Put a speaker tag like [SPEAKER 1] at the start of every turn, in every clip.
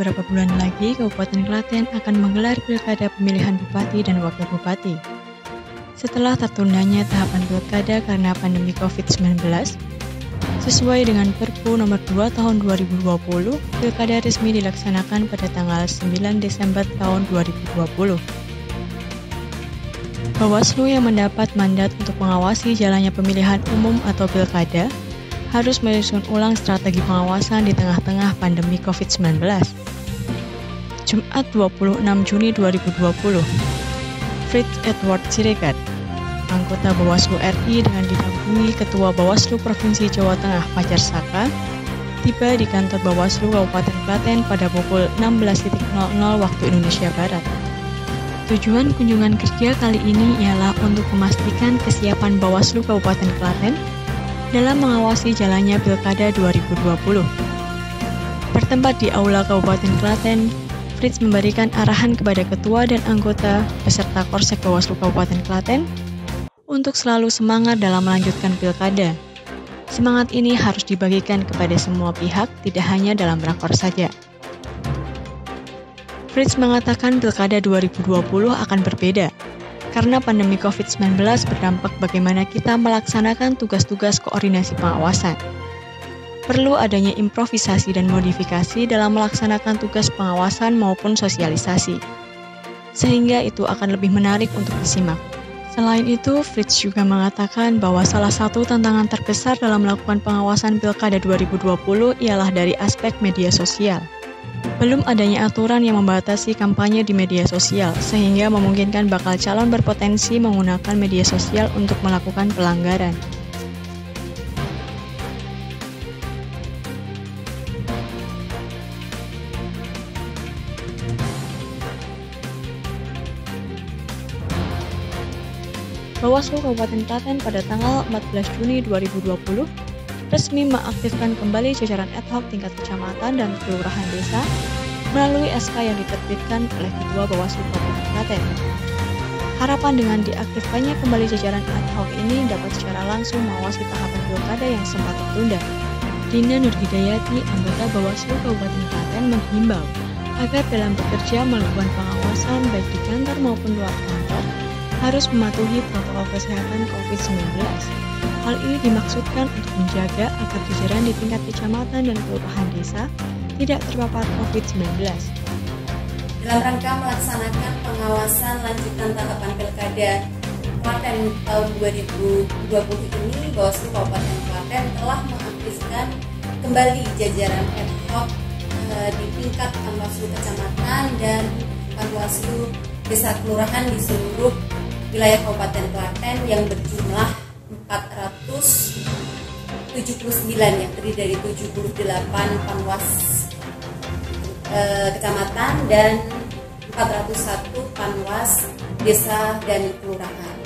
[SPEAKER 1] beberapa bulan lagi Kabupaten Klaten akan menggelar pilkada pemilihan bupati dan wakil bupati. Setelah tertundanya tahapan pilkada karena pandemi COVID-19, sesuai dengan Perpu nomor 2 tahun 2020, pilkada resmi dilaksanakan pada tanggal 9 Desember tahun 2020. Bawaslu yang mendapat mandat untuk mengawasi jalannya pemilihan umum atau pilkada harus menyusun ulang strategi pengawasan di tengah-tengah pandemi COVID-19. Jumat 26 Juni 2020, Fritz Edward Siregar, anggota Bawaslu RI dengan didampingi Ketua Bawaslu Provinsi Jawa Tengah Fajar Saka, tiba di kantor Bawaslu Kabupaten Klaten pada pukul 16.00 waktu Indonesia Barat. Tujuan kunjungan kerja kali ini ialah untuk memastikan kesiapan Bawaslu Kabupaten Klaten dalam mengawasi jalannya Pilkada 2020. Bertempat di Aula Kabupaten Klaten, Fritz memberikan arahan kepada ketua dan anggota beserta Korsek Bawaslu Kabupaten Klaten untuk selalu semangat dalam melanjutkan pilkada. Semangat ini harus dibagikan kepada semua pihak, tidak hanya dalam rakor saja. Fritz mengatakan pilkada 2020 akan berbeda, karena pandemi COVID-19 berdampak bagaimana kita melaksanakan tugas-tugas koordinasi pengawasan. Perlu adanya improvisasi dan modifikasi dalam melaksanakan tugas pengawasan maupun sosialisasi, sehingga itu akan lebih menarik untuk disimak. Selain itu, Fritz juga mengatakan bahwa salah satu tantangan terbesar dalam melakukan pengawasan Pilkada 2020 ialah dari aspek media sosial. Belum adanya aturan yang membatasi kampanye di media sosial, sehingga memungkinkan bakal calon berpotensi menggunakan media sosial untuk melakukan pelanggaran. Bawaslu Kabupaten Klaten pada tanggal 14 Juni 2020 resmi mengaktifkan kembali jajaran ad hoc tingkat kecamatan dan kelurahan desa melalui SK yang diterbitkan oleh Ketua Bawaslu Kabupaten Klaten. Harapan dengan diaktifkannya kembali jajaran ad hoc ini dapat secara langsung mengawasi tahapan pilkada yang sempat tertunda. Dina Nurhidayati, anggota Bawaslu Kabupaten Klaten, menghimbau agar dalam bekerja melakukan pengawasan baik di kantor maupun luar kantor harus mematuhi protokol kesehatan COVID-19. Hal ini dimaksudkan untuk menjaga agar jajaran di tingkat kecamatan dan kelurahan desa tidak terpapar COVID-19.
[SPEAKER 2] Dalam rangka melaksanakan pengawasan lanjutan tahapan Pilkada Klaten tahun 2020 ini, Bawaslu Kabupaten Klaten telah mengaktifkan kembali jajaran ad hoc di tingkat Panwaslu Kecamatan dan Panwaslu Desa Kelurahan di seluruh wilayah Kabupaten Klaten yang berjumlah 479, yang terdiri dari 78 Panwas Kecamatan dan 401 Panwas Desa dan Kelurahan.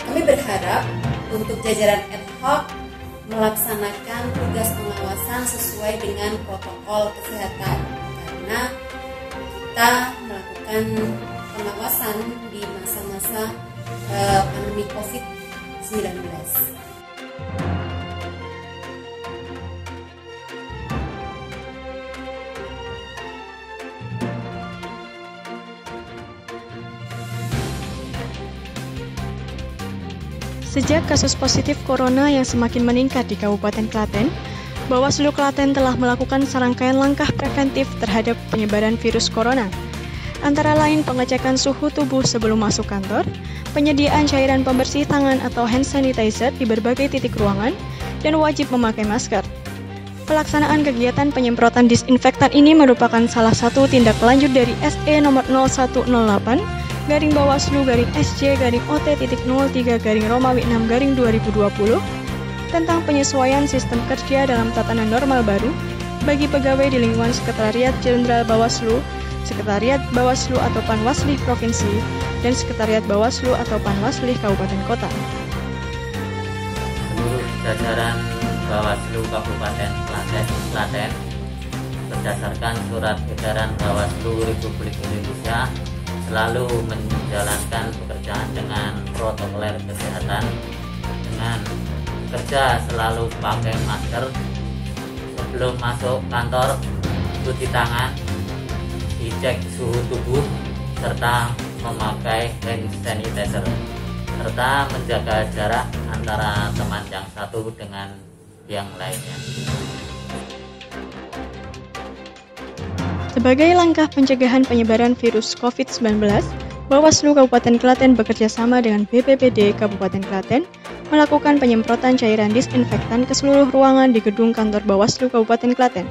[SPEAKER 2] Kami berharap untuk jajaran ad hoc melaksanakan tugas pengawasan sesuai dengan protokol kesehatan, karena kita melakukan pengawasan di masa-masa pandemi COVID-19.
[SPEAKER 1] Sejak kasus positif corona yang semakin meningkat di Kabupaten Klaten, Bawaslu Klaten telah melakukan serangkaian langkah preventif terhadap penyebaran virus corona. Antara lain pengecekan suhu tubuh sebelum masuk kantor, penyediaan cairan pembersih tangan atau hand sanitizer di berbagai titik ruangan, dan wajib memakai masker. Pelaksanaan kegiatan penyemprotan disinfektan ini merupakan salah satu tindak lanjut dari SE nomor 0108-SJ-OT.03-Romawi 6-2020 tentang penyesuaian sistem kerja dalam tatanan normal baru bagi pegawai di lingkungan Sekretariat Jenderal Bawaslu, Sekretariat Bawaslu atau Panwaslih Provinsi, dan Sekretariat Bawaslu atau Panwaslih Kabupaten Kota.
[SPEAKER 3] Seluruh jajaran Bawaslu Kabupaten Klaten berdasarkan Surat Edaran Bawaslu Republik Indonesia selalu menjalankan pekerjaan dengan protokol kesehatan, dengan kerja selalu pakai masker, sebelum masuk kantor cuci tangan, mengecek suhu tubuh, serta memakai hand sanitizer, serta menjaga jarak antara teman yang satu dengan yang lainnya.
[SPEAKER 1] Sebagai langkah pencegahan penyebaran virus COVID-19, Bawaslu Kabupaten Klaten bekerja sama dengan BPBD Kabupaten Klaten melakukan penyemprotan cairan disinfektan ke seluruh ruangan di gedung kantor Bawaslu Kabupaten Klaten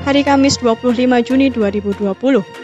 [SPEAKER 1] hari Kamis 25 Juni 2020.